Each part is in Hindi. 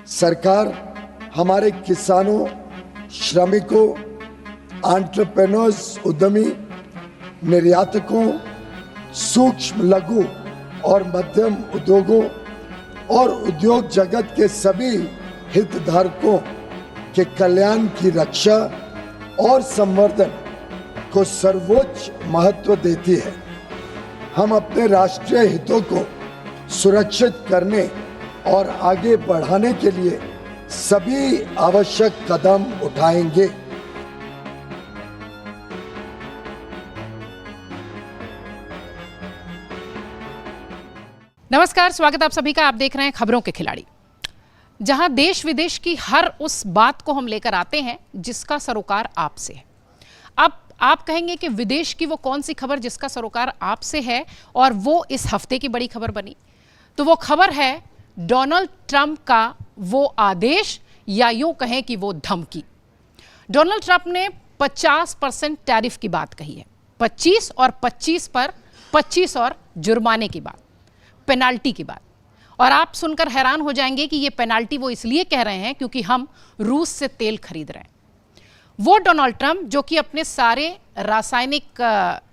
सरकार हमारे किसानों, श्रमिकों, एंटरप्रेन्योर्स, उद्यमी, निर्यातकों, सूक्ष्म लघु और मध्यम उद्योगों और उद्योग जगत के सभी हितधारकों के कल्याण की रक्षा और संवर्धन को सर्वोच्च महत्व देती है। हम अपने राष्ट्रीय हितों को सुरक्षित करने और आगे बढ़ाने के लिए सभी आवश्यक कदम उठाएंगे। नमस्कार, स्वागत आप सभी का। आप देख रहे हैं खबरों के खिलाड़ी, जहां देश विदेश की हर उस बात को हम लेकर आते हैं जिसका सरोकार आपसे है। अब आप कहेंगे कि विदेश की वो कौन सी खबर जिसका सरोकार आपसे है, और वो इस हफ्ते की बड़ी खबर बनी। तो वो खबर है डोनाल्ड ट्रंप का वो आदेश, या यूं कहें कि वो धमकी। डोनाल्ड ट्रंप ने 50% टैरिफ की बात कही है, 25 और 25 पर 25 और जुर्माने की बात, पेनाल्टी की बात। और आप सुनकर हैरान हो जाएंगे कि ये पेनाल्टी वो इसलिए कह रहे हैं क्योंकि हम रूस से तेल खरीद रहे हैं। वो डोनाल्ड ट्रंप जो कि अपने सारे रासायनिक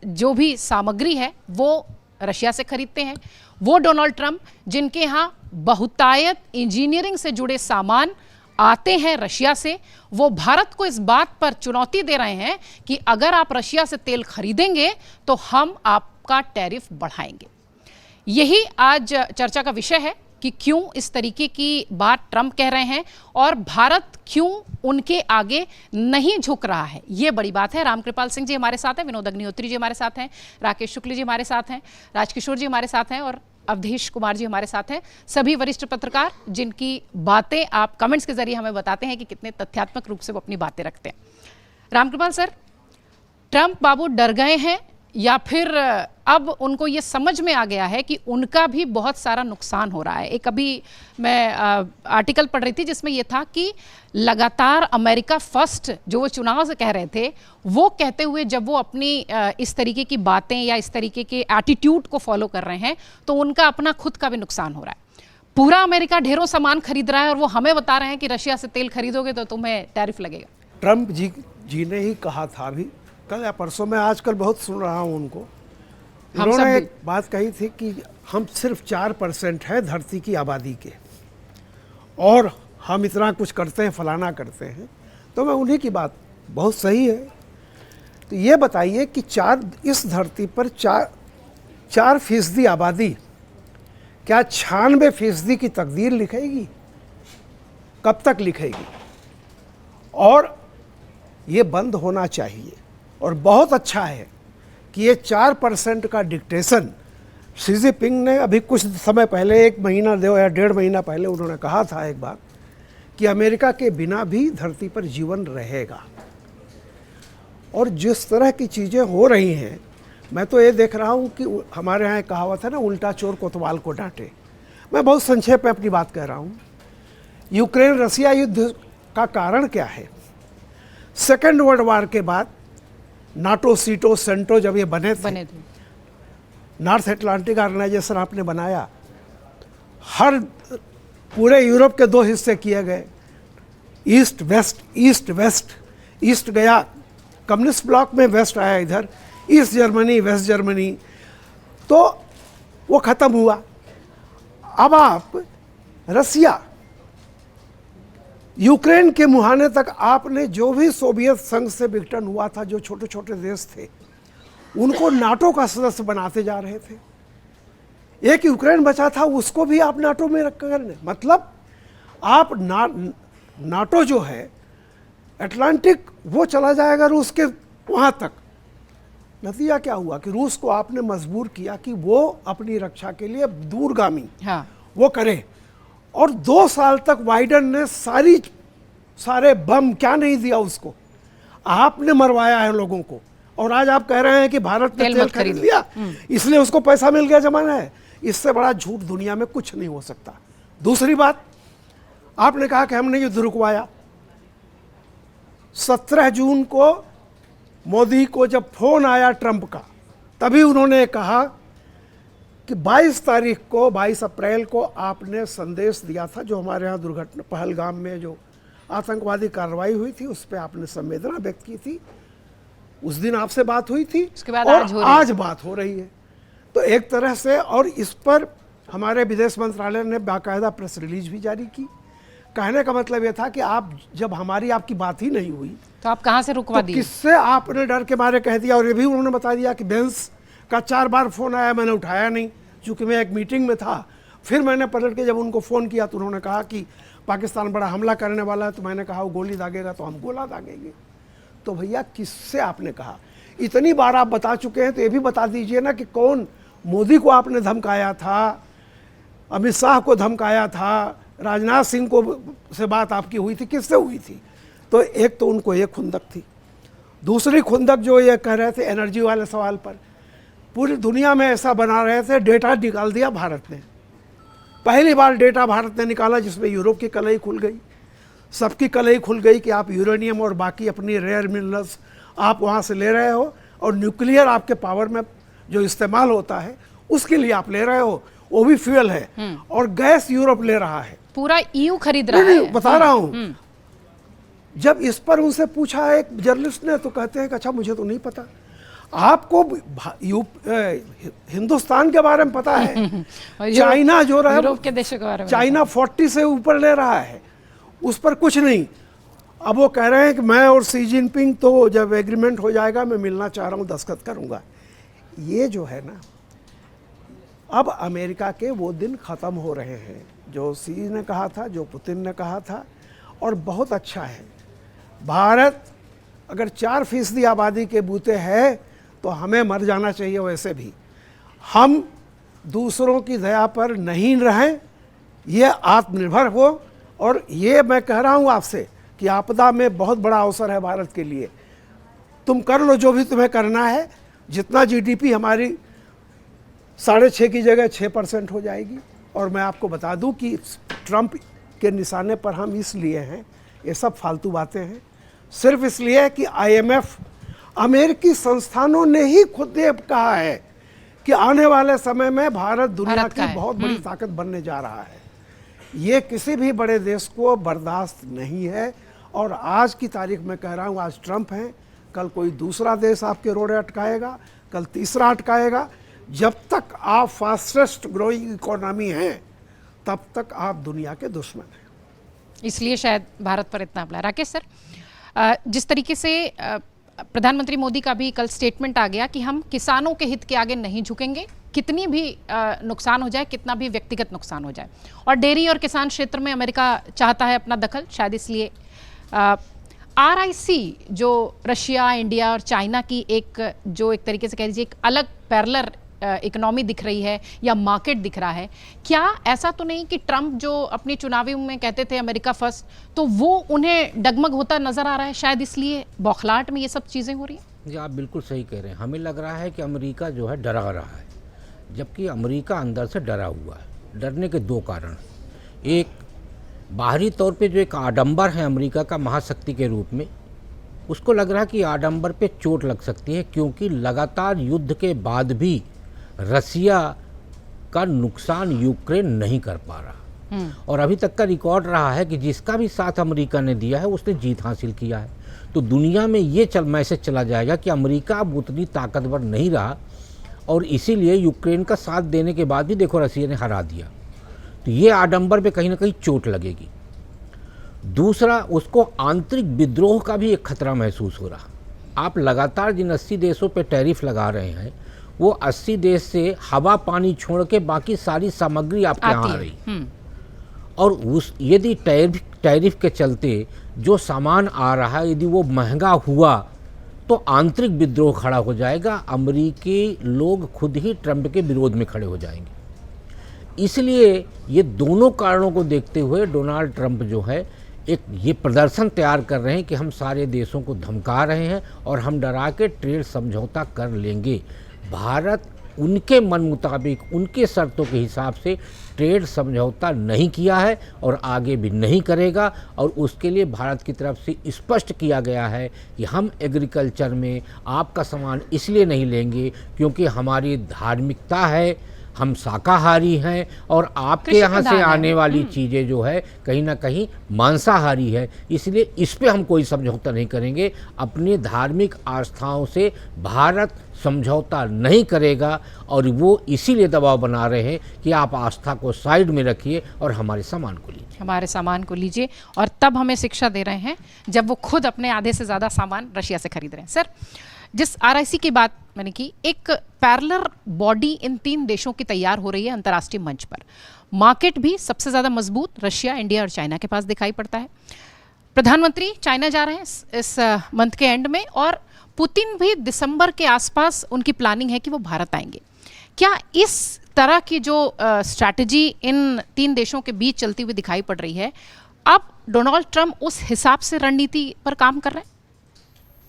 जो भी सामग्री है वो रशिया से खरीदते हैं। वो डोनाल्ड ट्रंप जिनके यहाँ बहुतायत इंजीनियरिंग से जुड़े सामान आते हैं रशिया से, वो भारत को इस बात पर चुनौती दे रहे हैं कि अगर आप रशिया से तेल खरीदेंगे तो हम आपका टैरिफ बढ़ाएंगे। यही आज चर्चा का विषय है कि क्यों इस तरीके की बात ट्रंप कह रहे हैं और भारत क्यों उनके आगे नहीं झुक रहा है। ये बड़ी बात है। रामकृपाल सिंह जी हमारे साथ हैं, विनोद अग्निहोत्री जी हमारे साथ हैं, राकेश शुक्ल जी हमारे साथ हैं, राजकिशोर जी हमारे साथ हैं और अवधेश कुमार जी हमारे साथ हैं। सभी वरिष्ठ पत्रकार जिनकी बातें आप कमेंट्स के जरिए हमें बताते हैं कि कितने तथ्यात्मक रूप से वो अपनी बातें रखते हैं। रामकृपाल सर, ट्रंप बाबू डर गए हैं या फिर अब उनको ये समझ में आ गया है कि उनका भी बहुत सारा नुकसान हो रहा है? एक अभी मैं आर्टिकल पढ़ रही थी जिसमें ये था कि लगातार अमेरिका फर्स्ट जो वो चुनाव से कह रहे थे, वो कहते हुए जब वो अपनी इस तरीके की बातें या इस तरीके के एटीट्यूड को फॉलो कर रहे हैं तो उनका अपना खुद का भी नुकसान हो रहा है। पूरा अमेरिका ढेरों सामान खरीद रहा है और वो हमें बता रहे हैं कि रशिया से तेल खरीदोगे तो तुम्हें टैरिफ लगेगा। ट्रंप जी ने ही कहा था, अभी कल या परसों, मैं आजकल बहुत सुन रहा हूँ उनको, उन्होंने एक बात कही थी कि हम सिर्फ 4% है धरती की आबादी के और हम इतना कुछ करते हैं, फलाना करते हैं। तो मैं उन्हीं की बात, बहुत सही है। तो ये बताइए कि इस धरती पर 4% आबादी क्या 96% की तकदीर लिखेगी? कब तक लिखेगी? और ये बंद होना चाहिए। और बहुत अच्छा है कि ये 4% का डिक्टेशन शी जिनपिंग ने अभी कुछ समय पहले, 1 महीना 1.5 महीना पहले उन्होंने कहा था एक बार कि अमेरिका के बिना भी धरती पर जीवन रहेगा। और जिस तरह की चीज़ें हो रही हैं, मैं तो ये देख रहा हूँ कि हमारे यहाँ एक कहावत है ना, उल्टा चोर कोतवाल को डांटे। मैं बहुत संक्षेप में अपनी बात कह रहा हूँ। यूक्रेन रसिया युद्ध का कारण क्या है? सेकेंड वर्ल्ड वार के बाद नाटो, सीटो, सेंटो जब ये बने थे, नॉर्थ अटलांटिक ऑर्गेनाइजेशन आपने बनाया, हर पूरे यूरोप के 2 हिस्से किए गए, east west, east west. East गया कम्युनिस्ट ब्लॉक में, वेस्ट आया इधर, ईस्ट जर्मनी, वेस्ट जर्मनी, तो वो ख़त्म हुआ। अब आप रसिया, यूक्रेन के मुहाने तक आपने जो भी सोवियत संघ से विघटन हुआ था, जो छोटे छोटे देश थे, उनको नाटो का सदस्य बनाते जा रहे थे। एक यूक्रेन बचा था, उसको भी आप नाटो में रखकर, मतलब आप नाटो जो है अटलांटिक, वो चला जाएगा रूस के वहाँ तक। नतीजा क्या हुआ कि रूस को आपने मजबूर किया कि वो अपनी रक्षा के लिए दूरगामी वो करे। और 2 साल तक बाइडेन ने सारे बम क्या नहीं दिया उसको, आपने मरवाया है लोगों को। और आज आप कह रहे हैं कि भारत ने तेल खरीद लिया इसलिए उसको पैसा मिल गया, जमाना है। इससे बड़ा झूठ दुनिया में कुछ नहीं हो सकता। दूसरी बात, आपने कहा कि हमने युद्ध रुकवाया। 17 जून को मोदी को जब फोन आया ट्रंप का, तभी उन्होंने कहा कि 22 तारीख को 22 अप्रैल को आपने संदेश दिया था, जो हमारे यहाँ दुर्घटना पहलगाम में जो आतंकवादी कार्रवाई हुई थी उस पर आपने संवेदना व्यक्त की थी। उस दिन आपसे बात हुई थी, उसके बाद और आज बात हो रही है। तो एक तरह से, और इस पर हमारे विदेश मंत्रालय ने बाकायदा प्रेस रिलीज भी जारी की। कहने का मतलब यह था कि आप जब आपकी बात ही नहीं हुई तो आप कहां से रुकवा दिए? किससे आपने डर के मारे कह दिया। और ये भी उन्होंने बता दिया कि बेंस का 4 बार फोन आया, मैंने उठाया नहीं क्योंकि मैं एक मीटिंग में था। फिर मैंने पलट के जब उनको फ़ोन किया तो उन्होंने कहा कि पाकिस्तान बड़ा हमला करने वाला है। तो मैंने कहा वो गोली दागेगा तो हम गोला दागेंगे। तो भैया किससे आपने कहा? इतनी बार आप बता चुके हैं तो ये भी बता दीजिए ना कि कौन, मोदी को आपने धमकाया था, अमित शाह को धमकाया था, राजनाथ सिंह को से बात आपकी हुई थी, किससे हुई थी? तो एक तो उनको ये खुंदक थी। दूसरी खुंदक जो ये कह रहे थे एनर्जी वाले सवाल पर, पूरी दुनिया में ऐसा बना रहे थे, डेटा निकाल दिया भारत ने। पहली बार डेटा भारत ने निकाला जिसमें यूरोप की कलई खुल गई, सबकी कलई खुल गई कि आप यूरेनियम और बाकी अपनी रेयर मिनरल्स आप वहाँ से ले रहे हो, और न्यूक्लियर आपके पावर में जो इस्तेमाल होता है उसके लिए आप ले रहे हो, वो भी फ्यूल है। और गैस यूरोप ले रहा है, पूरा ईयू खरीद रहा नहीं, है। बता रहा हूँ। जब इस पर उनसे पूछा एक जर्नलिस्ट ने तो कहते हैं कि अच्छा मुझे तो नहीं पता। आपको हिंदुस्तान के बारे में पता है, चाइना जो रहा यूरोप के देशों के बारे में, चाइना 40 से ऊपर ले रहा है, उस पर कुछ नहीं। अब वो कह रहे हैं कि मैं और सी जिनपिंग तो जब एग्रीमेंट हो जाएगा मैं मिलना चाह रहा हूँ, दस्तखत करूँगा। ये जो है ना, अब अमेरिका के वो दिन ख़त्म हो रहे हैं जो सी ने कहा था, जो पुतिन ने कहा था। और बहुत अच्छा है, भारत अगर 4% आबादी के बूते है तो हमें मर जाना चाहिए। वैसे भी हम दूसरों की दया पर नहीं रहें, ये आत्मनिर्भर हो। और ये मैं कह रहा हूँ आपसे कि आपदा में बहुत बड़ा अवसर है भारत के लिए। तुम कर लो जो भी तुम्हें करना है। जितना जीडीपी हमारी 6.5 की जगह 6% हो जाएगी। और मैं आपको बता दूं कि ट्रंप के निशाने पर हम इसलिए हैं, ये सब फालतू बातें हैं, सिर्फ इसलिए कि आईएमएफ, अमेरिकी संस्थानों ने ही खुद ये कहा है कि आने वाले समय में भारत दुनिया की बहुत बड़ी ताकत बनने जा रहा है। ये किसी भी बड़े देश को बर्दाश्त नहीं है। और आज की तारीख में कह रहा हूँ, आज ट्रंप हैं, कल कोई दूसरा देश आपके रोड़े अटकाएगा, कल तीसरा अटकाएगा। जब तक आप फास्टेस्ट ग्रोइंग इकोनॉमी हैं तब तक आप दुनिया के दुश्मन हैं। इसलिए शायद भारत पर इतना हमला। राकेश सर, जिस तरीके से प्रधानमंत्री मोदी का भी कल स्टेटमेंट आ गया कि हम किसानों के हित के आगे नहीं झुकेंगे, कितनी भी नुकसान हो जाए, कितना भी व्यक्तिगत नुकसान हो जाए। और डेयरी और किसान क्षेत्र में अमेरिका चाहता है अपना दखल, शायद इसलिए RIC जो रशिया, इंडिया और चाइना की एक तरीके से कह लीजिए एक अलग पैरेलल इकोनॉमी दिख रही है या मार्केट दिख रहा है, क्या ऐसा तो नहीं कि ट्रंप जो अपनी चुनावी में कहते थे अमेरिका फर्स्ट, तो वो उन्हें डगमग होता नजर आ रहा है, शायद इसलिए बौखलाहट में ये सब चीजें हो रही हैं? जी, आप बिल्कुल सही कह रहे हैं। हमें लग रहा है कि अमेरिका जो है डरा रहा है, जबकि अमेरिका अंदर से डरा हुआ है। डरने के 2 कारण। एक, बाहरी तौर पे जो एक आडंबर है अमेरिका का महाशक्ति के रूप में, उसको लग रहा है कि आडंबर पे चोट लग सकती है, क्योंकि लगातार युद्ध के बाद भी रसिया का नुकसान यूक्रेन नहीं कर पा रहा। और अभी तक का रिकॉर्ड रहा है कि जिसका भी साथ अमेरिका ने दिया है उसने जीत हासिल किया है। तो दुनिया में ये मैसेज चला जाएगा कि अमेरिका अब उतनी ताकतवर नहीं रहा, और इसीलिए यूक्रेन का साथ देने के बाद भी देखो रसिया ने हरा दिया। तो ये आडंबर पे कहीं ना कहीं चोट लगेगी। दूसरा, उसको आंतरिक विद्रोह का भी एक खतरा महसूस हो रहा। आप लगातार जिन 80 देशों पे टैरिफ लगा रहे हैं, वो 80 देश से हवा पानी छोड़ के बाकी सारी सामग्री आपके यहाँ आ रही। और उस यदि टैरिफ के चलते जो सामान आ रहा है, यदि वो महंगा हुआ तो आंतरिक विद्रोह खड़ा हो जाएगा। अमेरिकी लोग खुद ही ट्रंप के विरोध में खड़े हो जाएंगे। इसलिए ये दोनों कारणों को देखते हुए डोनाल्ड ट्रंप जो है एक ये प्रदर्शन तैयार कर रहे हैं कि हम सारे देशों को धमका रहे हैं और हम डरा के ट्रेड समझौता कर लेंगे। भारत उनके मन मुताबिक, उनके शर्तों के हिसाब से ट्रेड समझौता नहीं किया है और आगे भी नहीं करेगा। और उसके लिए भारत की तरफ से स्पष्ट किया गया है कि हम एग्रीकल्चर में आपका सामान इसलिए नहीं लेंगे क्योंकि हमारी धार्मिकता है, हम शाकाहारी हैं और आपके कृषि यहाँ से प्रधान है। आने वाली चीज़ें जो है कहीं ना कहीं मांसाहारी है, इसलिए इस पे हम कोई समझौता नहीं करेंगे। अपनी धार्मिक आस्थाओं से भारत समझौता नहीं करेगा और वो इसीलिए दबाव बना रहे हैं कि आप आस्था को साइड में रखिए और हमारे सामान को लीजिए। हमारे सामान को लीजिए, और तब हमें शिक्षा दे रहे हैं जब वो खुद अपने आधे से ज़्यादा सामान रशिया से खरीद रहे हैं। सर, जिस RIC की बात मैंने की, एक पैरेलल बॉडी इन 3 देशों की तैयार हो रही है अंतर्राष्ट्रीय मंच पर। मार्केट भी सबसे ज़्यादा मजबूत रशिया, इंडिया और चाइना के पास दिखाई पड़ता है। प्रधानमंत्री चाइना जा रहे हैं इस मंथ के एंड में, और पुतिन भी दिसंबर के आसपास उनकी प्लानिंग है कि वो भारत आएंगे। क्या इस तरह की जो स्ट्रैटेजी इन 3 देशों के बीच चलती हुई दिखाई पड़ रही है, अब डोनाल्ड ट्रंप उस हिसाब से रणनीति पर काम कर रहे हैं?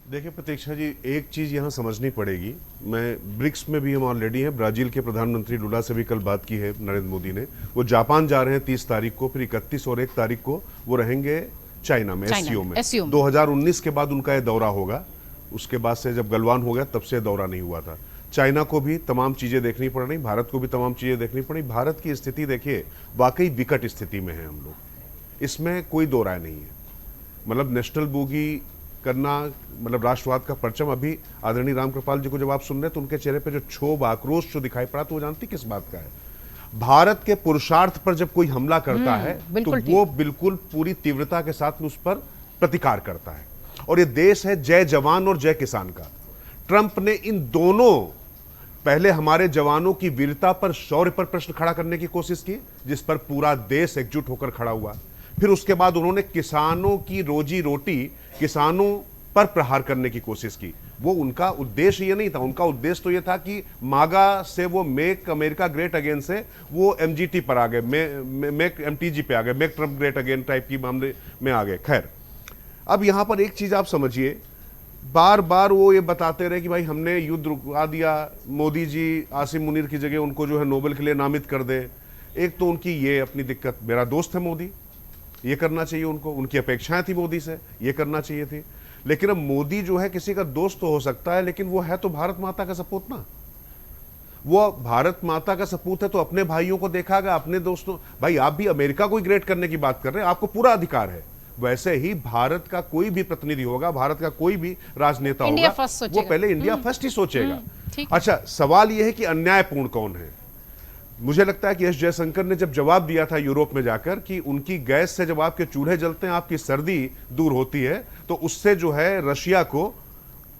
देखिए प्रतीक्षा जी, एक चीज़ यहाँ समझनी पड़ेगी। मैं ब्रिक्स में भी हम ऑलरेडी हैं। ब्राज़ील के प्रधानमंत्री लुला से भी कल बात की है नरेंद्र मोदी ने। वो जापान जा रहे हैं 30 तारीख को, फिर 31 और 1 तारीख को वो रहेंगे चाइना में, SCO में। 2019 के बाद उनका ये दौरा होगा। उसके बाद से जब गलवान हो गया तब से दौरा नहीं हुआ था। चाइना को भी तमाम चीज़ें देखनी पड़ रही, भारत को भी तमाम चीज़ें देखनी पड़ी। भारत की स्थिति देखिए, वाकई विकट स्थिति में है हम लोग, इसमें कोई दो राय नहीं है। मतलब नेशनल बोगी करना, मतलब राष्ट्रवाद का परचम, अभी आदरणीय रामकृपाल जी को जब आप सुन रहे तो उनके चेहरे पे जो क्षोभ, आक्रोश जो दिखाई पड़ा, तो वो जानती किस बात का है? भारत के पुरुषार्थ पर जब कोई हमला करता है तो वो बिल्कुल पूरी तीव्रता के साथ में उस पर प्रतिकार करता है। और ये देश है जय जवान और जय किसान का। ट्रंप ने इन दोनों, पहले हमारे जवानों की वीरता पर, शौर्य पर प्रश्न खड़ा करने की कोशिश की, जिस पर पूरा देश एकजुट होकर खड़ा हुआ। फिर उसके बाद उन्होंने किसानों की रोजी रोटी, किसानों पर प्रहार करने की कोशिश की। वो उनका उद्देश्य ये नहीं था। उनका उद्देश्य तो ये था कि मागा से वो मेक अमेरिका ग्रेट अगेन से वो MGT पर आ गए, मेक MTG पे आ गए, make Trump great again type की मामले में आ गए। खैर, अब यहां पर एक चीज आप समझिए, बार बार वो ये बताते रहे कि भाई हमने युद्ध रुकवा दिया, मोदी जी आसिम मुनीर की जगह उनको जो है नोबेल के लिए नामित कर दे। एक तो उनकी ये अपनी दिक्कत, मेरा दोस्त है मोदी, ये करना चाहिए उनको, उनकी अपेक्षाएं थी मोदी से, ये करना चाहिए थी। लेकिन अब मोदी जो है किसी का दोस्त तो हो सकता है, लेकिन वो है तो भारत माता का सपूत ना। वो भारत माता का सपूत है तो अपने भाइयों को देखागा, अपने दोस्तों। भाई आप भी अमेरिका को ग्रेट करने की बात कर रहे हैं, आपको पूरा अधिकार है। वैसे ही भारत का कोई भी प्रतिनिधि होगा, भारत का कोई भी राजनेता होगा, वो पहले इंडिया फर्स्ट ही सोचेगा। अच्छा, सवाल यह है कि अन्यायपूर्ण कौन है। मुझे लगता है कि एस जयशंकर ने जब जवाब दिया था यूरोप में जाकर कि उनकी गैस से जब आपके चूल्हे जलते हैं, आपकी सर्दी दूर होती है, तो उससे जो है रशिया को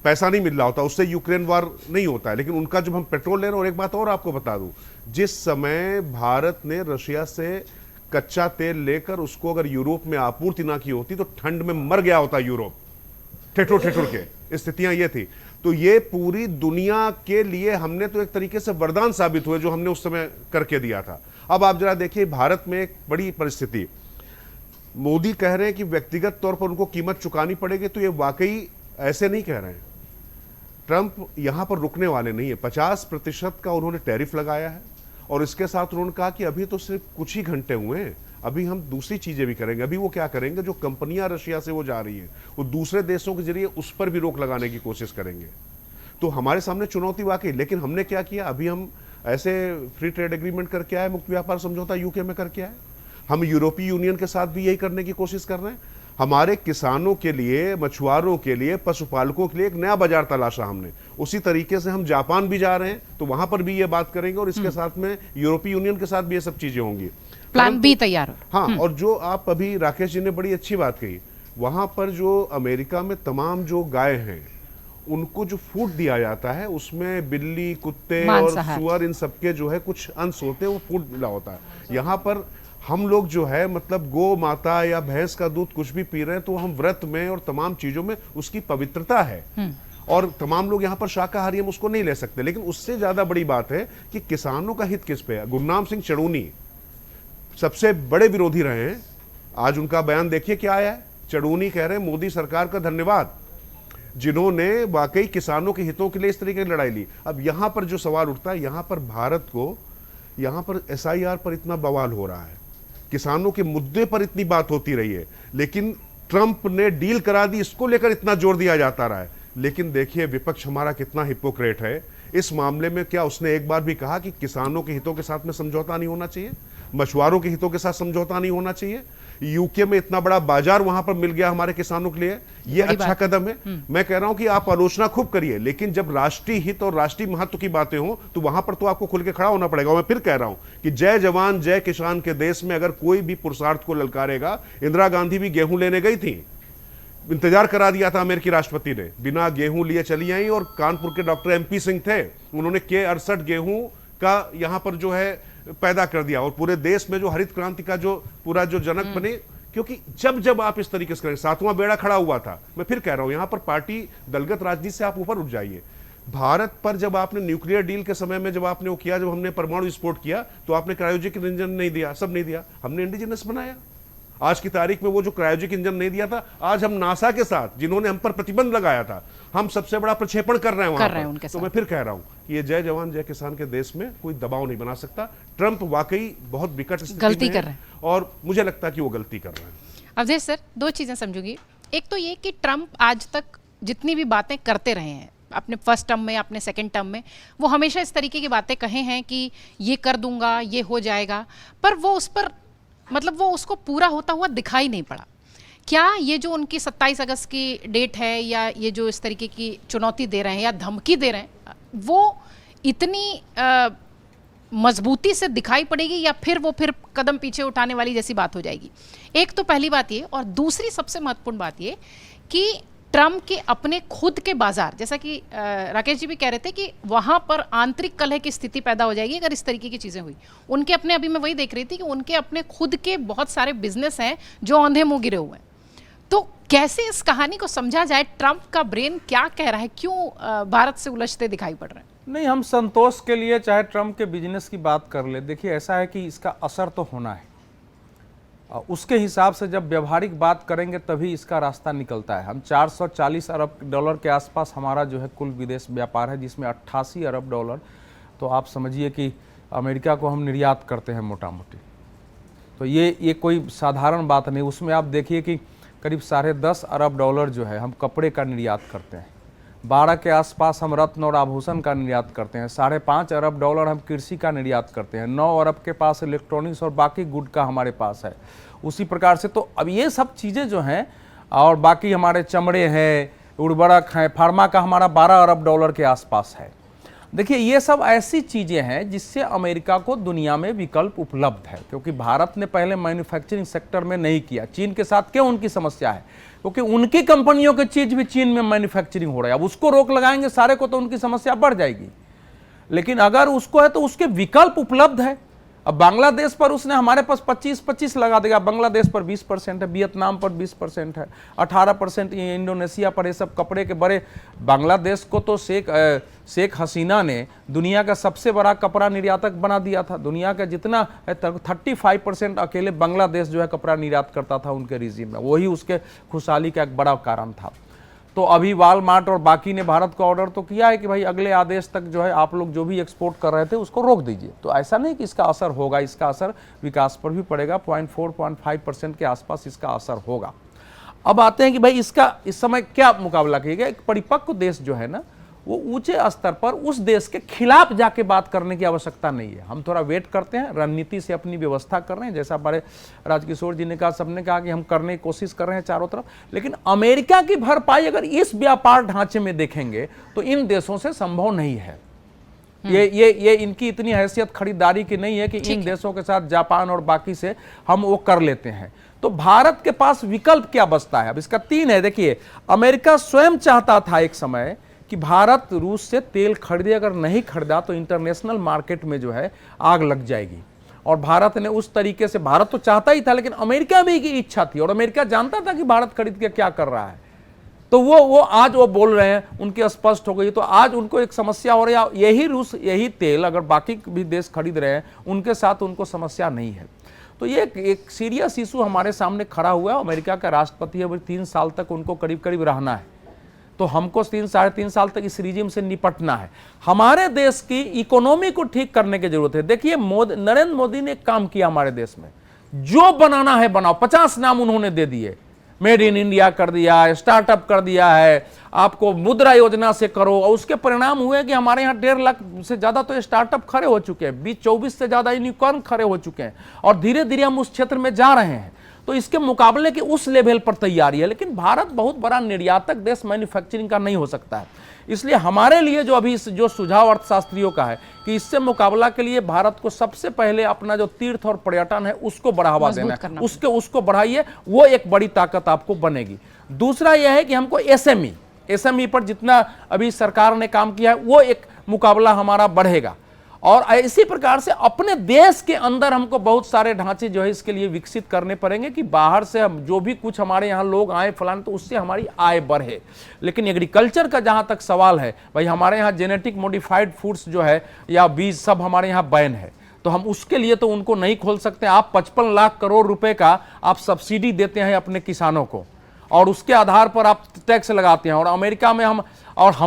पैसा नहीं मिल रहा होता, उससे यूक्रेन वार नहीं होता है। लेकिन उनका जब हम पेट्रोल ले रहे हैं, और एक बात और आपको बता दूं, जिस समय भारत ने रशिया से कच्चा तेल लेकर उसको अगर यूरोप में आपूर्ति ना की होती तो ठंड में मर गया होता यूरोप, ठिठुर ठिठुर के। स्थितियां ये थी। तो ये पूरी दुनिया के लिए हमने तो एक तरीके से वरदान साबित हुए जो हमने उस समय करके दिया था। अब आप जरा देखिए, भारत में एक बड़ी परिस्थिति, मोदी कह रहे हैं कि व्यक्तिगत तौर पर उनको कीमत चुकानी पड़ेगी, तो ये वाकई ऐसे नहीं कह रहे हैं। ट्रंप यहां पर रुकने वाले नहीं है। 50% का उन्होंने टैरिफ लगाया है, और इसके साथ उन्होंने कहा कि अभी तो सिर्फ कुछ ही घंटे हुए हैं, अभी हम दूसरी चीजें भी करेंगे। अभी वो क्या करेंगे, जो कंपनियां रशिया से वो जा रही हैं, वो दूसरे देशों के जरिए उस पर भी रोक लगाने की कोशिश करेंगे। तो हमारे सामने चुनौती वाकई। लेकिन हमने क्या किया, अभी हम ऐसे फ्री ट्रेड एग्रीमेंट करके आए, मुक्त व्यापार समझौता यूके में करके आए। हम यूरोपीय यूनियन के साथ भी यही करने की कोशिश कर रहे हैं। हमारे किसानों के लिए, मछुआरों के लिए, पशुपालकों के लिए एक नया बाजार तलाशा हमने। उसी तरीके से हम जापान भी जा रहे हैं, तो वहां पर भी ये बात करेंगे, और इसके साथ में यूरोपीय यूनियन के साथ भी ये सब चीजें होंगी। प्लान बी तैयार। हाँ, और जो आप अभी राकेश जी ने बड़ी अच्छी बात कही, वहां पर जो अमेरिका में तमाम जो गाय हैं उनको जो फूड दिया जाता है, उसमें बिल्ली, कुत्ते और सुअर, इन सबके जो है कुछ अंश होते हैं, वो फूड मिला होता है। यहाँ पर हम लोग जो है मतलब गो माता या भैंस का दूध कुछ भी पी रहे हैं, तो हम व्रत में और तमाम चीजों में उसकी पवित्रता है, और तमाम लोग यहाँ पर शाकाहारी, हम उसको नहीं ले सकते। लेकिन उससे ज्यादा बड़ी बात है कि किसानों का हित किस पे है। गुरनाम सिंह चड़ूनी सबसे बड़े विरोधी रहे हैं। आज उनका बयान देखिए क्या आया है। चड़ूनी कह रहे हैं मोदी सरकार का धन्यवाद, जिन्होंने वाकई किसानों के हितों के लिए इस तरीके की लड़ाई ली। अब यहां पर जो सवाल उठता है, यहां पर भारत को, यहां पर SIR पर इतना बवाल हो रहा है, किसानों के मुद्दे पर इतनी बात होती रही है, लेकिन ट्रंप ने डील करा दी, इसको लेकर इतना जोर दिया जाता रहा है। लेकिन देखिए विपक्ष हमारा कितना हिपोक्रेट है। इस मामले में क्या उसने एक बार भी कहा कि किसानों के हितों के साथ में समझौता नहीं होना चाहिए, मछुआरों के हितों के साथ समझौता नहीं होना चाहिए? यूके में इतना बड़ा बाजार वहां पर मिल गया हमारे किसानों के लिए, ये अच्छा कदम है। मैं कह रहा हूं कि आप आलोचना खूब करिए, लेकिन जब राष्ट्रीय हित और राष्ट्रीय महत्व की बातें हो तो वहां पर तो आपको खुल के खड़ा होना पड़ेगा। मैं फिर कह रहा हूं कि जय जवान जय किसान के देश में अगर कोई भी पुरुषार्थ को ललकारेगा, इंदिरा गांधी भी गेहूं लेने गई थी, इंतजार करा दिया था अमेरिकी राष्ट्रपति ने, बिना गेहूं लिए चली आई, और कानपुर के डॉक्टर MP सिंह थे, उन्होंने K68 गेहूं का यहां पर जो है पैदा कर दिया, और पूरे देश में जो हरित क्रांति का जो पूरा जो जनक बने। क्योंकि जब आप इस तरीके से करें, सातवां बेड़ा खड़ा हुआ था। मैं फिर कह रहा हूं, यहां पर पार्टी दलगत राजनीति से आप ऊपर उठ जाइए। भारत पर जब आपने न्यूक्लियर डील के समय में जब आपने वो किया, जब हमने परमाणु विस्फोट किया, तो आपने क्रायोजेनिक इंजन नहीं दिया, सब नहीं दिया, हमने इंडिजिनस बनाया। आज की तारीख में वो जो क्रायोजेनिक इंजन नहीं दिया था, आज हम नासा के साथ, जिन्होंने हम पर प्रतिबंध लगाया था, हम सबसे बड़ा प्रक्षेपण कर रहे हैं वहां पर। तो मैं फिर कह रहा हूं कि ये जय जवान जय किसान के देश में कोई दबाव नहीं बना सकता। ट्रंप वाकई बहुत विकट स्थिति गलती में कर रहे हैं, और मुझे लगता है कि वो गलती कर रहे हैं। अवधेश सर, दो चीजें समझूंगी। एक तो ये कि ट्रंप आज तक जितनी भी बातें करते रहे हैं, अपने फर्स्ट टर्म में, अपने सेकंड टर्म में, वो हमेशा इस तरीके की बातें कहे हैं कि ये कर दूंगा, ये हो जाएगा, पर वो उस पर मतलब वो उसको पूरा होता हुआ दिखाई नहीं पड़ा। क्या ये जो उनकी 27 अगस्त की डेट है, या ये जो इस तरीके की चुनौती दे रहे हैं या धमकी दे रहे हैं, वो इतनी मजबूती से दिखाई पड़ेगी, या फिर वो फिर कदम पीछे उठाने वाली जैसी बात हो जाएगी? एक तो पहली बात ये, और दूसरी सबसे महत्वपूर्ण बात ये कि ट्रंप के अपने खुद के बाजार, जैसा कि राकेश जी भी कह रहे थे कि वहां पर आंतरिक कलह की स्थिति पैदा हो जाएगी अगर इस तरीके की चीजें हुई। उनके अपने, अभी मैं वही देख रही थी कि उनके अपने खुद के बहुत सारे बिजनेस हैं जो अंधे मुंह गिरे हुए हैं। तो कैसे इस कहानी को समझा जाए? ट्रंप का ब्रेन क्या कह रहा है, क्यों भारत से उलझते दिखाई पड़ रहे हैं? नहीं, हम संतोष के लिए चाहे ट्रंप के बिजनेस की बात कर ले, देखिए ऐसा है कि इसका असर तो होना है, उसके हिसाब से जब व्यवहारिक बात करेंगे तभी इसका रास्ता निकलता है। हम 440 अरब डॉलर के आसपास हमारा जो है कुल विदेश व्यापार है, जिसमें 88 अरब डॉलर तो आप समझिए कि अमेरिका को हम निर्यात करते हैं मोटा मोटी। तो ये कोई साधारण बात नहीं। उसमें आप देखिए कि करीब 10.5 अरब डॉलर जो है हम कपड़े का निर्यात करते हैं, 12 के आसपास हम रत्न और आभूषण का निर्यात करते हैं, 5.5 अरब डॉलर हम कृषि का निर्यात करते हैं, 9 अरब के पास इलेक्ट्रॉनिक्स और बाकी गुड का हमारे पास है। उसी प्रकार से तो अब ये सब चीज़ें जो हैं, और बाकी हमारे चमड़े हैं, उर्वरक हैं, फार्मा का हमारा 12 अरब डॉलर के आसपास है। देखिए ये सब ऐसी चीज़ें हैं जिससे अमेरिका को दुनिया में विकल्प उपलब्ध है, क्योंकि भारत ने पहले मैन्युफैक्चरिंग सेक्टर में नहीं किया। चीन के साथ क्यों उनकी समस्या है? क्योंकि उनकी कंपनियों की चीज़ भी चीन में मैन्युफैक्चरिंग हो रहा है। अब उसको रोक लगाएंगे सारे को तो उनकी समस्या बढ़ जाएगी, लेकिन अगर उसको है तो उसके विकल्प उपलब्ध है। अब बांग्लादेश पर उसने हमारे पास 25-25 लगा देगा, बांग्लादेश पर 20% है, वियतनाम पर 20% है, 18% इंडोनेशिया पर। ये सब कपड़े के बड़े, बांग्लादेश को तो शेख हसीना ने दुनिया का सबसे बड़ा कपड़ा निर्यातक बना दिया था। दुनिया का जितना 35% अकेले बांग्लादेश जो है कपड़ा निर्यात करता था उनके रिजीम में, वही उसके खुशहाली का एक बड़ा कारण था। तो अभी वालमार्ट और बाकी ने भारत को ऑर्डर तो किया है कि भाई अगले आदेश तक जो है आप लोग जो भी एक्सपोर्ट कर रहे थे उसको रोक दीजिए। तो ऐसा नहीं कि इसका असर होगा, इसका असर विकास पर भी पड़ेगा। 0.4-0.5% के आसपास इसका असर होगा। अब आते हैं कि भाई इसका इस समय क्या मुकाबला किया गया। एक परिपक्व देश जो है ना, वो ऊंचे स्तर पर उस देश के खिलाफ जाके बात करने की आवश्यकता नहीं है। हम थोड़ा वेट करते हैं, रणनीति से अपनी व्यवस्था कर रहे हैं, जैसा हमारे राजकिशोर जी ने कहा, सबने कहा कि हम करने की कोशिश कर रहे हैं चारों तरफ। लेकिन अमेरिका की भरपाई अगर इस व्यापार ढांचे में देखेंगे तो इन देशों से संभव नहीं है। ये इनकी इतनी हैसियत खरीदारी की नहीं है कि इन देशों के साथ, जापान और बाकी से हम वो कर लेते हैं। तो भारत के पास विकल्प क्या बचता है? अब इसका 3 है। देखिए, अमेरिका स्वयं चाहता था एक समय कि भारत रूस से तेल खरीदे, अगर नहीं खरीदा तो इंटरनेशनल मार्केट में जो है आग लग जाएगी। और भारत ने उस तरीके से, भारत तो चाहता ही था, लेकिन अमेरिका में की इच्छा थी, और अमेरिका जानता था कि भारत खरीद के क्या कर रहा है। तो वो आज वो बोल रहे हैं, उनकी स्पष्ट हो गई। तो आज उनको एक समस्या हो रही है, यही रूस, यही तेल अगर बाकी भी देश खरीद रहे हैं, उनके साथ उनको समस्या नहीं है। तो ये एक सीरियस इशू हमारे सामने खड़ा हुआ है। अमेरिका का राष्ट्रपति है, 3 साल तक उनको करीब करीब रहना है। तो हमको 3-3.5 साल तक इस रिजिम से निपटना है। हमारे देश की इकोनॉमी को ठीक करने की जरूरत है। देखिए, नरेंद्र मोदी ने एक काम किया हमारे देश में, जो बनाना है बनाओ, 50 नाम उन्होंने दे दिए। मेड इन इंडिया कर दिया है, स्टार्टअप कर दिया है, आपको मुद्रा योजना से करो, और उसके परिणाम हुए कि हमारे यहाँ 1.5 लाख से ज्यादा तो स्टार्टअप खड़े हो चुके हैं, 24 से ज्यादा यूनिकॉर्न खड़े हो चुके हैं, और धीरे धीरे हम उस क्षेत्र में जा रहे हैं। तो इसके मुकाबले की उस लेवल पर तैयारी है, लेकिन भारत बहुत बड़ा निर्यातक देश मैन्युफैक्चरिंग का नहीं हो सकता है। इसलिए हमारे लिए जो अभी जो सुझाव अर्थशास्त्रियों का है कि इससे मुकाबला के लिए भारत को सबसे पहले अपना जो तीर्थ और पर्यटन है उसको बढ़ावा देना है, उसको बढ़ाइए, वो एक बड़ी ताकत आपको बनेगी। दूसरा यह है कि हमको एसएमई पर जितना अभी सरकार ने काम किया है वो एक मुकाबला हमारा बढ़ेगा, और इसी प्रकार से अपने देश के अंदर हमको बहुत सारे ढांचे जो है इसके लिए विकसित करने पड़ेंगे कि बाहर से हम जो भी कुछ हमारे यहाँ लोग आए फलान, तो उससे हमारी आय बढ़े। लेकिन एग्रीकल्चर का जहां तक सवाल है, भाई हमारे यहाँ जेनेटिक मॉडिफाइड फूड्स जो है या बीज सब हमारे यहाँ बैन है, तो हम उसके लिए तो उनको नहीं खोल सकते। आप 55 लाख करोड़ रुपए का आप सब्सिडी देते हैं अपने किसानों को, और उसके आधार पर आप टैक्स लगाते हैं, और अमेरिका में हम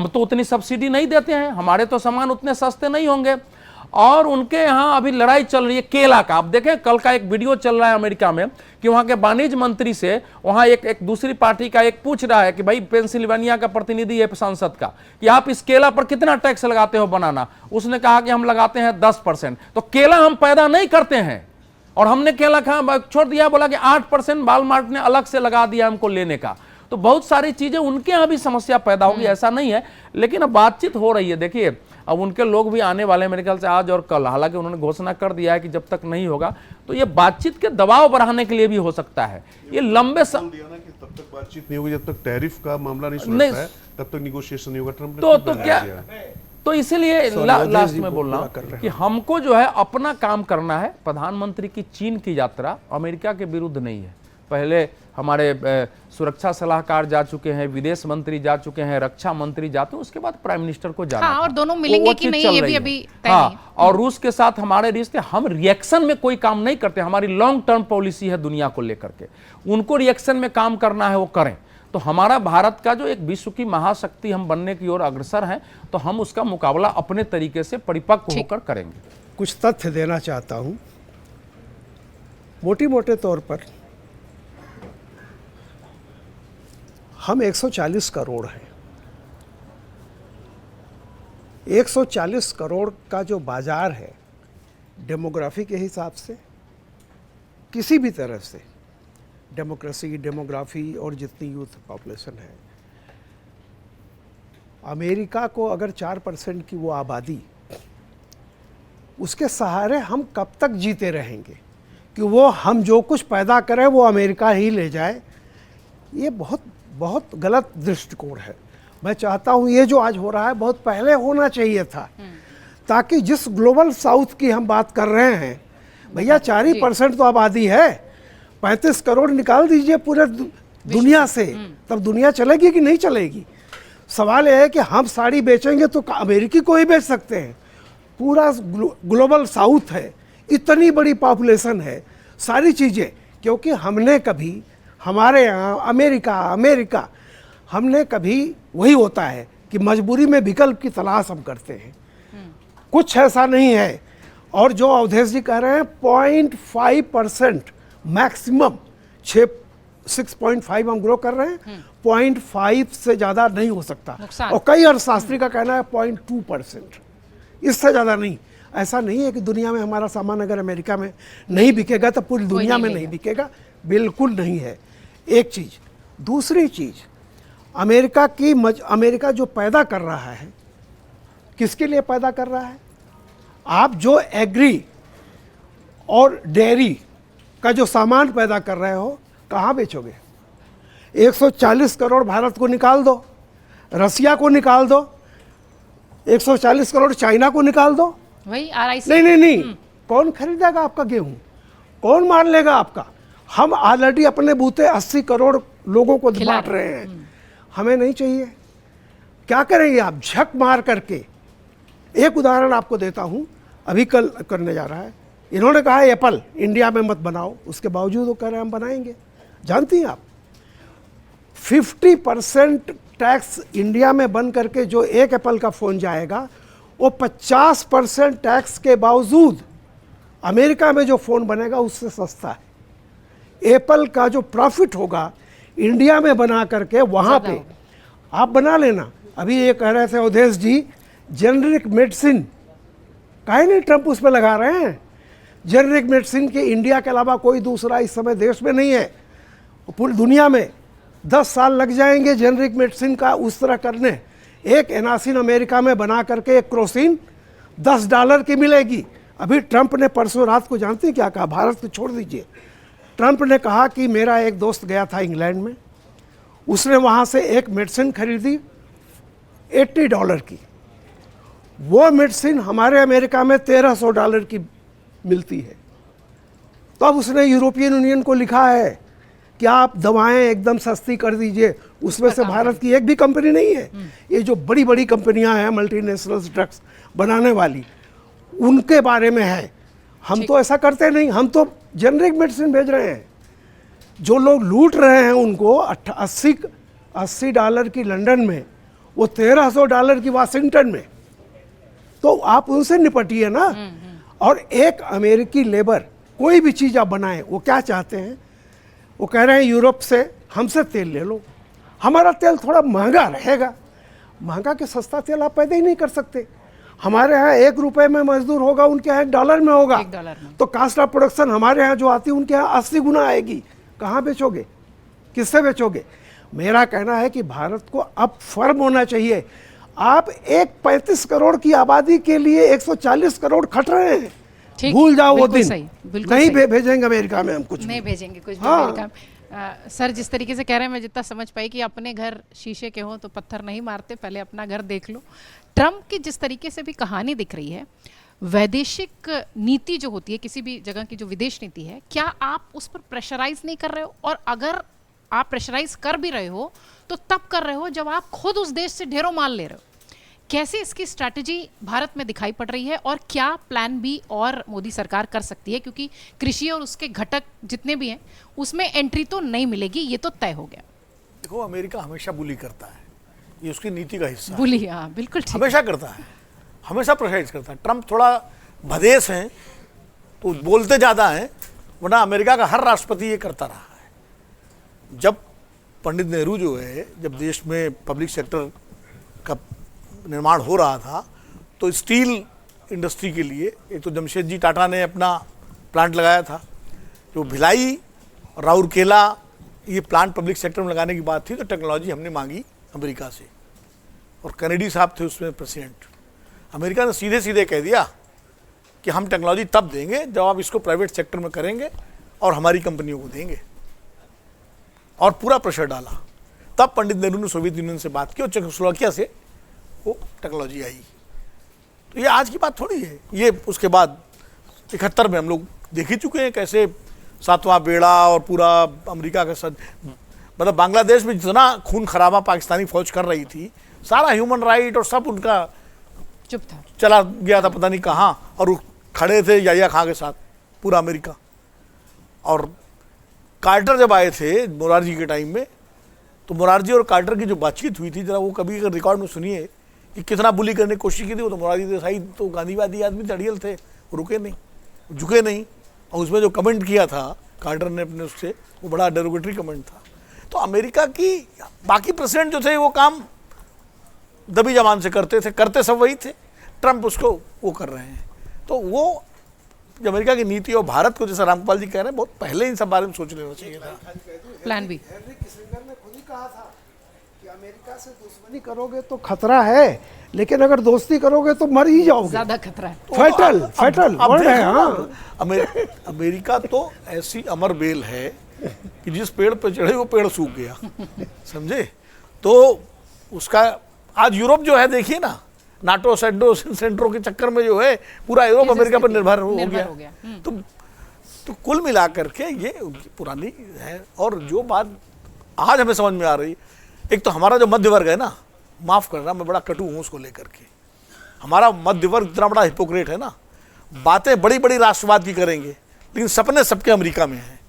तो उतनी सब्सिडी नहीं देते हैं, हमारे तो सामान उतने सस्ते नहीं होंगे। और उनके यहाँ अभी लड़ाई चल रही है केला का। आप देखें कल का एक वीडियो चल रहा है अमेरिका में कि वहाँ के वाणिज्य मंत्री से वहाँ एक दूसरी पार्टी का एक पूछ रहा है कि भाई पेंसिल्वेनिया का प्रतिनिधि है सांसद का कि आप इस केला पर कितना टैक्स लगाते हो बनाना। उसने कहा कि हम लगाते हैं 10%। तो केला हम पैदा नहीं करते हैं और हमने केला खा छोड़ दिया, बोला कि 8% वालमार्ट ने अलग से लगा दिया हमको लेने का। तो बहुत सारी चीजें उनके यहाँ भी समस्या पैदा होगी, ऐसा नहीं है, लेकिन अब बातचीत हो रही है। देखिए अब उनके लोग भी आने वाले हैं मेरे ख्याल से आज और कल, हालांकि उन्होंने घोषणा कर दिया है कि जब तक नहीं होगा तो ये बातचीत के दबाव बढ़ाने के लिए भी हो सकता है। ये लंबे तब तक बातचीत नहीं होगी जब तक टैरिफ का मामला नहीं सुलझता है, तब तक निगोशिएशन नहीं होगा। ट्रंप ने तो क्या, तो इसीलिए लास्ट में बोल रहा हूं कि हमको जो है अपना काम करना है। प्रधानमंत्री की चीन की यात्रा अमेरिका के विरुद्ध नहीं है। पहले हमारे सुरक्षा सलाहकार जा चुके हैं, विदेश मंत्री जा चुके हैं, रक्षा मंत्री जाते हैं, उसके बाद प्राइम मिनिस्टर को जाना। हाँ, और दोनों मिलेंगे कि नहीं ये भी अभी तय नहीं। हाँ, और रूस के साथ हमारे रिश्ते, हम रिएक्शन में कोई काम नहीं करते, हमारी लॉन्ग टर्म पॉलिसी है दुनिया को लेकर के। उनको रिएक्शन में काम करना है वो करें। तो हमारा भारत का जो एक विश्व की महाशक्ति हम बनने की ओर अग्रसर हैं, तो हम उसका मुकाबला अपने तरीके से परिपक्व होकर करेंगे। कुछ तथ्य देना चाहता हूं। मोटे तौर पर हम 140 करोड़ हैं। 140 करोड़ का जो बाजार है डेमोग्राफी के हिसाब से, किसी भी तरह से डेमोग्राफी और जितनी यूथ पॉपुलेशन है, अमेरिका को अगर 4% की वो आबादी, उसके सहारे हम कब तक जीते रहेंगे कि वो हम जो कुछ पैदा करें वो अमेरिका ही ले जाए। ये बहुत गलत दृष्टिकोण है। मैं चाहता हूँ ये जो आज हो रहा है बहुत पहले होना चाहिए था, ताकि जिस ग्लोबल साउथ की हम बात कर रहे हैं, भैया 4% तो आबादी है, 35 करोड़ निकाल दीजिए पूरे दुनिया से, तब दुनिया चलेगी कि नहीं चलेगी। सवाल यह है कि हम साड़ी बेचेंगे तो अमेरिकी को ही बेच सकते हैं। पूरा ग्लोबल साउथ है, इतनी बड़ी पॉपुलेशन है, सारी चीज़ें, क्योंकि हमने कभी हमारे यहाँ अमेरिका हमने कभी वही होता है कि मजबूरी में विकल्प की तलाश हम करते हैं, कुछ ऐसा नहीं है। और जो अवधेश जी कह रहे हैं 0.5% मैक्सिमम, 6.5 हम ग्रो कर रहे हैं, 0.5 से ज़्यादा नहीं हो सकता। और कई अर्थशास्त्री का कहना है 0.2%, इससे ज़्यादा नहीं। ऐसा नहीं है कि दुनिया में हमारा सामान अगर अमेरिका में नहीं बिकेगा तो पूरी दुनिया में नहीं बिकेगा, बिल्कुल नहीं है। एक चीज़। दूसरी चीज़, अमेरिका जो पैदा कर रहा है, किसके लिए पैदा कर रहा है? आप जो एग्री और डेयरी का जो सामान पैदा कर रहे हो, कहाँ बेचोगे? 140 करोड़ भारत को निकाल दो, रसिया को निकाल दो, 140 करोड़ चाइना को निकाल दो, वही RIC। नहीं, कौन खरीदेगा आपका गेहूं? कौन मान लेगा आपका? हम ऑलरेडी अपने बूते 80 करोड़ लोगों को बांट रहे हैं, हमें नहीं चाहिए। क्या करेंगे आप? झक मार करके। एक उदाहरण आपको देता हूं, अभी कल करने जा रहा है। इन्होंने कहा एप्पल इंडिया में मत बनाओ, उसके बावजूद वो कह रहे हैं हम बनाएंगे। जानती हैं आप 50% टैक्स इंडिया में बन करके जो एक एप्पल का फ़ोन जाएगा, वो 50% टैक्स के बावजूद अमेरिका में जो फ़ोन बनेगा उससे सस्ता है। एप्पल का जो प्रॉफिट होगा इंडिया में बना करके वहाँ पे आप बना लेना। अभी ये कह रहे थे अवधेश जी, जेनरिक मेडिसिन काहे नहीं ट्रंप उस पर लगा रहे हैं। जेनरिक मेडिसिन के इंडिया के अलावा कोई दूसरा इस समय देश में नहीं है पूरी दुनिया में। 10 साल लग जाएंगे जेनरिक मेडिसिन का उस तरह करने। एक एनासिन अमेरिका में बना करके एक क्रोसिन $10 की मिलेगी। अभी ट्रंप ने परसों रात को जानते हैं क्या कहा, भारत को छोड़ दीजिए, ट्रंप ने कहा कि मेरा एक दोस्त गया था इंग्लैंड में, उसने वहाँ से एक मेडिसिन खरीदी $80 की। वो मेडिसिन हमारे अमेरिका में $1300 की मिलती है। तो अब उसने यूरोपियन यूनियन को लिखा है कि आप दवाएं एकदम सस्ती कर दीजिए। उसमें से भारत की एक भी कंपनी नहीं है। ये जो बड़ी बड़ी कंपनियां हैं मल्टीनेशनल ड्रग्स बनाने वाली, उनके बारे में है। हम तो ऐसा करते नहीं, हम तो जेनरिक मेडिसिन भेज रहे हैं। जो लोग लूट रहे हैं उनको $80 की लंदन में, वो $1300 की वाशिंगटन में। तो आप उनसे निपटिए ना। और एक अमेरिकी लेबर कोई भी चीज़ आप बनाएं, वो क्या चाहते हैं, वो कह रहे हैं यूरोप से हमसे तेल ले लो, हमारा तेल थोड़ा महंगा रहेगा। महंगा के सस्ता तेल आप पैदा ही नहीं कर सकते। हमारे यहाँ ₹1 में मजदूर होगा, उनके यहाँ $1 में होगा। $1 में। तो कास्ट ऑफ प्रोडक्शन हमारे यहाँ जो आती है उनके यहाँ 80 गुना आएगी। कहाँ बेचोगे, किससे बेचोगे? मेरा कहना है कि भारत को अब फर्म होना चाहिए। आप एक 35 करोड़ की आबादी के लिए 140 करोड़ खट रहे हैं। ठीक, भूल जाओ वो बिल्कुल दिन। सही, बिल्कुल नहीं सही। भेजेंगे अमेरिका में हम कुछ नहीं भी। भेजेंगे कुछ भी हाँ। अमेरिका में। सर जिस तरीके से कह रहे हैं, मैं जितना समझ पाई कि अपने घर शीशे के हों तो पत्थर नहीं मारते, पहले अपना घर देख लो। ट्रंप की जिस तरीके से भी कहानी दिख रही है, वैदेशिक नीति जो होती है किसी भी जगह की, जो विदेश नीति है, क्या आप उस पर प्रेशराइज नहीं कर रहे हो? और अगर आप प्रेशराइज कर भी रहे हो तो तब कर रहे हो जब आप खुद उस देश से ढेरों माल ले रहे हो। कैसे इसकी स्ट्रैटेजी भारत में दिखाई पड़ रही है और क्या प्लान बी और मोदी सरकार कर सकती है? क्योंकि कृषि और उसके घटक जितने भी हैं उसमें एंट्री तो नहीं मिलेगी, ये तो तय हो गया। देखो, अमेरिका हमेशा बुली करता है, ये उसकी नीति का हिस्सा है। बुली, हाँ बिल्कुल ठीक। हमेशा करता है, हमेशा प्रोत्साहित करता है। ट्रंप थोड़ा भदेश हैं तो बोलते ज़्यादा हैं, वरना अमेरिका का हर राष्ट्रपति ये करता रहा है। जब पंडित नेहरू जो है, जब देश में पब्लिक सेक्टर का निर्माण हो रहा था, तो स्टील इंडस्ट्री के लिए एक तो जमशेदजी टाटा ने अपना प्लांट लगाया था। जो भिलाई, राउरकेला, ये प्लांट पब्लिक सेक्टर में लगाने की बात थी, तो टेक्नोलॉजी हमने मांगी अमेरिका से, और कैनेडी साहब थे उसमें प्रेसिडेंट। अमेरिका ने सीधे सीधे कह दिया कि हम टेक्नोलॉजी तब देंगे जब आप इसको प्राइवेट सेक्टर में करेंगे और हमारी कंपनियों को देंगे, और पूरा प्रेशर डाला। तब पंडित नेहरू ने सोवियत यूनियन से बात की और चेकोस्लोवाकिया से वो टेक्नोलॉजी आई। तो ये आज की बात थोड़ी है, ये उसके बाद 71 में हम लोग देख ही चुके हैं कैसे 7वां बेड़ा और पूरा अमेरिका का मतलब बांग्लादेश में जितना खून खराबा पाकिस्तानी फौज कर रही थी, सारा ह्यूमन राइट और सब उनका चुप था, चला गया था पता नहीं कहाँ, और वो खड़े थे याया खां के साथ पूरा अमेरिका। और कार्टर जब आए थे मोरारजी के टाइम में, तो मोरारजी और कार्टर की जो बातचीत हुई थी, जरा वो कभी अगर रिकॉर्ड में सुनिए कि कितना बुली करने की कोशिश की थी। वो तो मोरारजी देसाई तो गांधीवादी आदमी थे, अड़ियल थे, वो रुके नहीं, झुके नहीं। और उसमें जो कमेंट किया था कार्टर ने अपने उससे, वो बड़ा डेरोगेटरी कमेंट था। तो अमेरिका की बाकी प्रेसिडेंट जो थे वो काम दबी जबान से करते थे, करते सब वही थे। ट्रंप उसको वो कर रहे हैं। तो वो जो अमेरिका की नीति और भारत को, जैसा रामपाल जी कह रहे हैं, बहुत पहले इन सब बारे में सोच लेना चाहिए था। Plan B. हेनरी किसिंजर ने खुद ही कहा था कि अमेरिका से दुश्मनी करोगे तो खतरा है, लेकिन अगर दोस्ती करोगे तो मर ही जाओगे। ज्यादा खतरा है। फैटल अब वर्ड है। देखो, हाँ, अमेरिका तो ऐसी अमर बेल है कि जिस पेड़ पर चढ़े वो पेड़ सूख गया, समझे? तो उसका आज यूरोप जो है, देखिए ना, नाटो सेंट्रो के चक्कर में जो है पूरा यूरोप अमेरिका पर निर्भर हो गया। तो कुल मिलाकर के ये उनकी पुरानी है। और जो बात आज हमें समझ में आ रही, एक तो हमारा जो मध्य वर्ग है ना, माफ करना मैं बड़ा कटु हूँ उसको लेकर के, हमारा मध्य वर्ग इतना बड़ा हिपोक्रेट है ना, बातें बड़ी बड़ी राष्ट्रवाद की करेंगे लेकिन सपने सबके अमेरिका में हैं।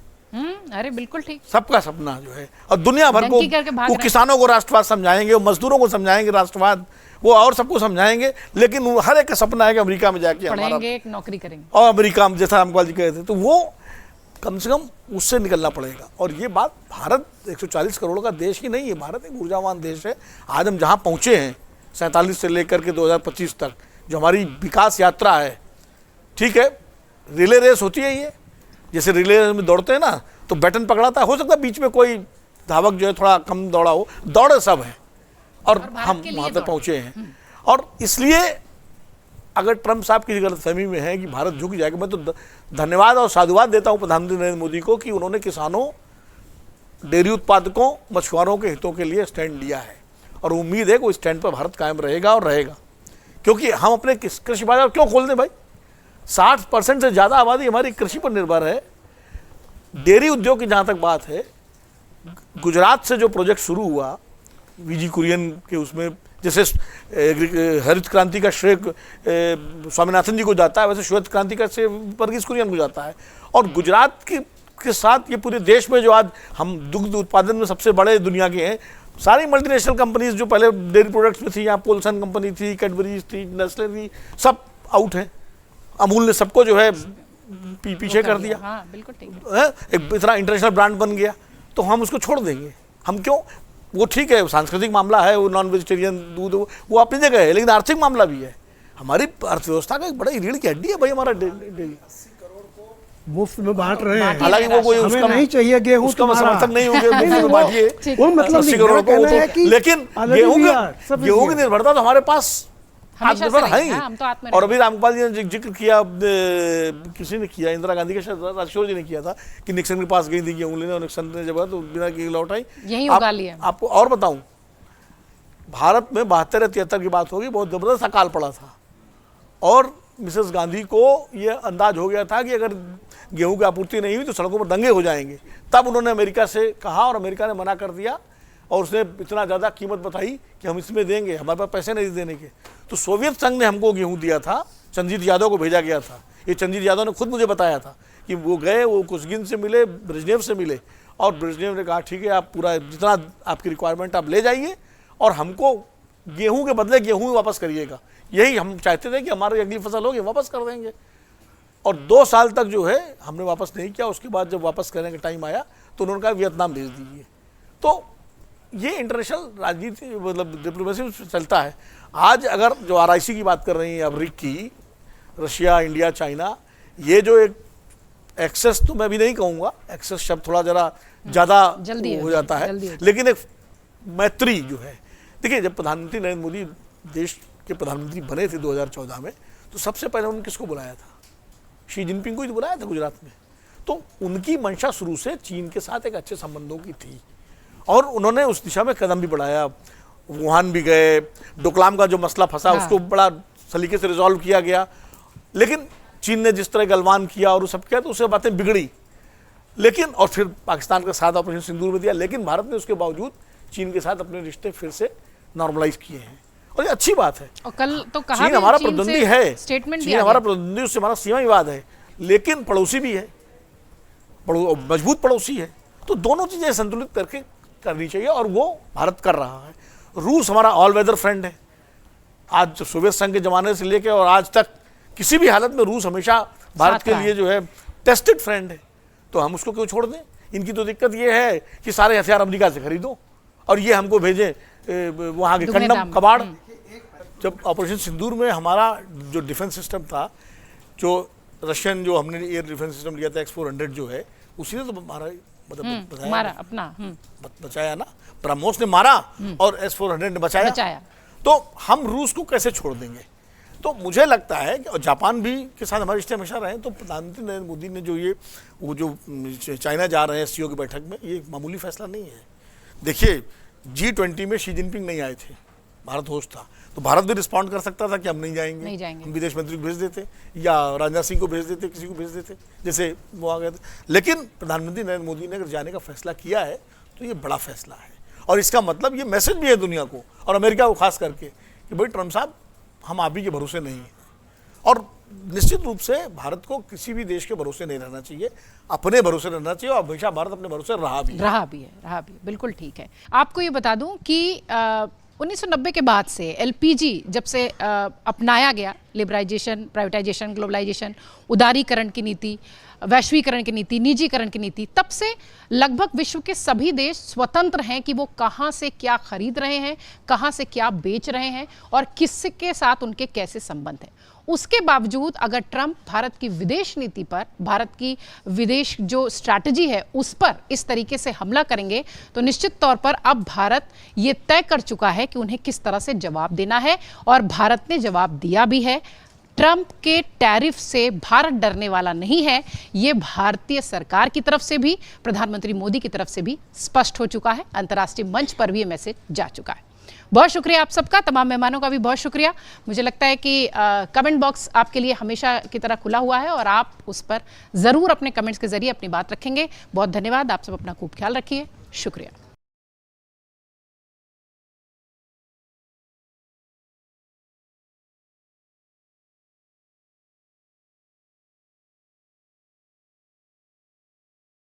अरे बिल्कुल ठीक। सबका सपना जो है, और दुनिया भर डंकी करके भाग वो रहे हैं। किसानों को राष्ट्रवाद समझाएंगे, वो मजदूरों को समझाएंगे राष्ट्रवाद, वो और सबको समझाएंगे, लेकिन वो हर एक का सपना है कि अमेरिका में जाके हमारा पढ़ेंगे, एक नौकरी करेंगे। और अमेरिका में, जैसा रामपाल जी कहे थे, तो वो कम से कम उससे निकलना पड़ेगा। और ये बात, भारत 140 करोड़ का देश ही नहीं है, भारत एक ऊर्जावान देश है। आज हम जहाँ पहुँचे हैं 47 से लेकर के 2025 तक जो हमारी विकास यात्रा है, ठीक है, रिले रेस होती है ये, जैसे रिले रेस में दौड़ते हैं ना तो बैटन पकड़ाता है, हो सकता है बीच में कोई धावक जो है थोड़ा कम दौड़ा हो, दौड़े सब है और हम वहाँ तक पहुँचे हैं। और इसलिए अगर ट्रंप साहब की गलतफहमी में है कि भारत झुक जाएगा, मैं तो धन्यवाद और साधुवाद देता हूँ प्रधानमंत्री नरेंद्र मोदी को कि उन्होंने किसानों, डेयरी उत्पादकों, मछुआरों के हितों के लिए स्टैंड लिया है और उम्मीद है कि उस स्टैंड पर भारत कायम रहेगा और रहेगा। क्योंकि हम अपने कृषि बाजार क्यों खोल दें भाई? 60% से ज़्यादा आबादी हमारी कृषि पर निर्भर है। डेयरी उद्योग की जहाँ तक बात है, गुजरात से जो प्रोजेक्ट शुरू हुआ वीजी कुरियन के, उसमें जैसे हरित क्रांति का श्रेय स्वामीनाथन जी को जाता है, वैसे श्वेत क्रांति का श्रेय वर्गीस कुरियन को जाता है। और गुजरात के साथ ये पूरे देश में जो आज हम दुग्ध उत्पादन में सबसे बड़े दुनिया के हैं, सारी मल्टीनेशनल कंपनीज जो पहले डेयरी प्रोडक्ट्स में थी, यहाँ पोलसन कंपनी थी, कैडबरीज थी, नेस्ले थी, सब आउट हैं। अमूल ने सबको जो है पीछे कर दिया। हाँ, बिल्कुल ठीक है, एक इतना इंटरनेशनल ब्रांड बन गया, तो हम उसको छोड़ देंगे? हम क्यों? वो ठीक है, सांस्कृतिक मामला है, वो नॉन वेजिटेरियन दूध वो अपनी जगह है, लेकिन आर्थिक मामला भी है। हमारी अर्थव्यवस्था का एक बड़ा रीढ़ की हड्डी है भाई हमारा डेयरी। मुफ्त में बांट रहे हैं, हालांकि वो कोई उसका नहीं चाहिए गेहूं, उसका समर्थन नहीं होंगे, मुफ्त में बांटिए, वो मतलब 80 करोड़ को, लेकिन गेहूं की निर्भरता तो हमारे पास आत्मनिर्भर है ही। और अभी रामपाल जी ने जिक्र किया, किसी ने किया, इंदिरा गांधी के शायद राजकिशोर जी ने किया था कि निक्सन के पास गई थी गेहूं लेने और निक्सन ने जब तो बिना गेहूं लौट आई। यही उगा लिया। आपको और बताऊं, भारत में 72 या 73 की बात होगी, बहुत जबरदस्त अकाल पड़ा था और मिसेस गांधी को ये अंदाज हो गया था कि अगर गेहूं की आपूर्ति नहीं हुई तो सड़कों पर दंगे हो जाएंगे। तब उन्होंने अमेरिका से कहा और अमेरिका ने मना कर दिया और उसने इतना ज़्यादा कीमत बताई कि हम इसमें देंगे, हमारे पास पैसे नहीं देने के। तो सोवियत संघ ने हमको गेहूं दिया था, चंद्रजीत यादव को भेजा गया था। ये चंद्रजीत यादव ने खुद मुझे बताया था कि वो गए, वो कुशगिन से मिले, ब्रेजनेव से मिले और ब्रेजनेव ने कहा ठीक है, आप पूरा जितना आपकी रिक्वायरमेंट आप ले जाइए और हमको गेहूं के बदले गेहूं वापस करिएगा। यही हम चाहते थे कि हमारी अगली फसल होगी वापस कर देंगे। और 2 साल तक जो है हमने वापस नहीं किया। उसके बाद जब वापस करने का टाइम आया तो उन्होंने कहा वियतनाम भेज दीजिए। तो ये इंटरनेशनल राजनीति मतलब डिप्लोमेसी चलता है। आज अगर जो RIC की बात कर रही है, अब रिक की, रशिया, इंडिया, चाइना, ये जो एक एक्सेस, तो मैं भी नहीं कहूँगा एक्सेस शब्द थोड़ा जरा ज़्यादा हो जाता है, लेकिन एक मैत्री जो है, देखिए जब प्रधानमंत्री नरेंद्र मोदी देश के प्रधानमंत्री बने थे 2014 में, तो सबसे पहले उन्होंने किसको बुलाया था? शी जिनपिंग को ही तो बुलाया था गुजरात में। तो उनकी मंशा शुरू से चीन के साथ एक अच्छे संबंधों की थी और उन्होंने उस दिशा में कदम भी बढ़ाया। वुहान भी गए, डोकलाम का जो मसला फंसा उसको बड़ा सलीके से रिजॉल्व किया गया, लेकिन चीन ने जिस तरह गलवान किया और वो सब किया तो उससे बातें बिगड़ी। लेकिन और फिर पाकिस्तान का साथ ऑपरेशन सिंदूर में दिया, लेकिन भारत ने उसके बावजूद चीन के साथ अपने रिश्ते फिर से नॉर्मलाइज किए हैं और ये अच्छी बात है। और कल तो कहा चीन हमारा प्रतिद्वंदी है, स्टेटमेंट चीन हमारा प्रतिद्वंदी, उससे हमारा सीमा विवाद है, लेकिन पड़ोसी भी है, मजबूत पड़ोसी है। तो दोनों चीजें संतुलित करके करनी चाहिए और वो भारत कर रहा है। रूस हमारा ऑल वेदर फ्रेंड है। आज सोवियत संघ के जमाने से लेकर और आज तक किसी भी हालत में रूस हमेशा भारत के लिए जो है टेस्टेड फ्रेंड है, तो हम उसको क्यों छोड़ दें? इनकी तो दिक्कत ये है कि सारे हथियार अमेरिका से खरीदो और ये हमको भेजें वहाँ के कंडम कबाड़। जब ऑपरेशन सिंदूर में हमारा जो डिफेंस सिस्टम था, जो रशियन जो हमने एयर डिफेंस सिस्टम लिया था X-400 जो है, उसी ने तो हमारा मतलब मारा अपना बचाया ना, ब्रह्मोस ने मारा और S-400 ने बचाया। तो हम रूस को कैसे छोड़ देंगे? तो मुझे लगता है कि जापान भी के साथ हमारे रिश्ते हमेशा रहे। तो प्रधानमंत्री नरेंद्र मोदी ने जो ये वो जो चाइना जा रहे हैं SCO की बैठक में, ये मामूली फैसला नहीं है। देखिए G20 में शी जिनपिंग नहीं आए थे, भारत होस्ट था, तो भारत भी रिस्पॉन्ड कर सकता था कि हम नहीं जाएंगे। हम विदेश मंत्री को भेज देते या राजनाथ सिंह को भेज देते, किसी को भेज देते, जैसे वो आ गए थे। लेकिन प्रधानमंत्री नरेंद्र मोदी ने अगर जाने का फैसला किया है तो ये बड़ा फैसला है और इसका मतलब ये मैसेज भी है दुनिया को और अमेरिका को खास करके कि भाई ट्रंप साहब, हम आप ही के भरोसे नहीं हैं। और निश्चित रूप से भारत को किसी भी देश के भरोसे नहीं रहना चाहिए, अपने भरोसे रहना चाहिए और हमेशा भारत अपने भरोसे रहा भी है। बिल्कुल ठीक है। आपको ये बता दूं कि 1990 के बाद से LPG जब से अपनाया गया लिबराइजेशन, प्राइवेटाइजेशन, ग्लोबलाइजेशन, उदारीकरण की नीति, वैश्वीकरण की नीति, निजीकरण की नीति, तब से लगभग विश्व के सभी देश स्वतंत्र हैं कि वो कहाँ से क्या खरीद रहे हैं, कहाँ से क्या बेच रहे हैं और किसके साथ उनके कैसे संबंध हैं। उसके बावजूद अगर ट्रंप भारत की विदेश नीति पर, भारत की विदेश जो स्ट्रैटेजी है उस पर इस तरीके से हमला करेंगे तो निश्चित तौर पर अब भारत ये तय कर चुका है कि उन्हें किस तरह से जवाब देना है और भारत ने जवाब दिया भी है। ट्रंप के टैरिफ से भारत डरने वाला नहीं है, ये भारतीय सरकार की तरफ से भी, प्रधानमंत्री मोदी की तरफ से भी स्पष्ट हो चुका है। अंतर्राष्ट्रीय मंच पर भी ये मैसेज जा चुका है। बहुत शुक्रिया आप सबका, तमाम मेहमानों का भी बहुत शुक्रिया। मुझे लगता है कि कमेंट बॉक्स आपके लिए हमेशा की तरह खुला हुआ है और आप उस पर ज़रूर अपने कमेंट्स के जरिए अपनी बात रखेंगे। बहुत धन्यवाद। आप सब अपना खूब ख्याल रखिए। शुक्रिया।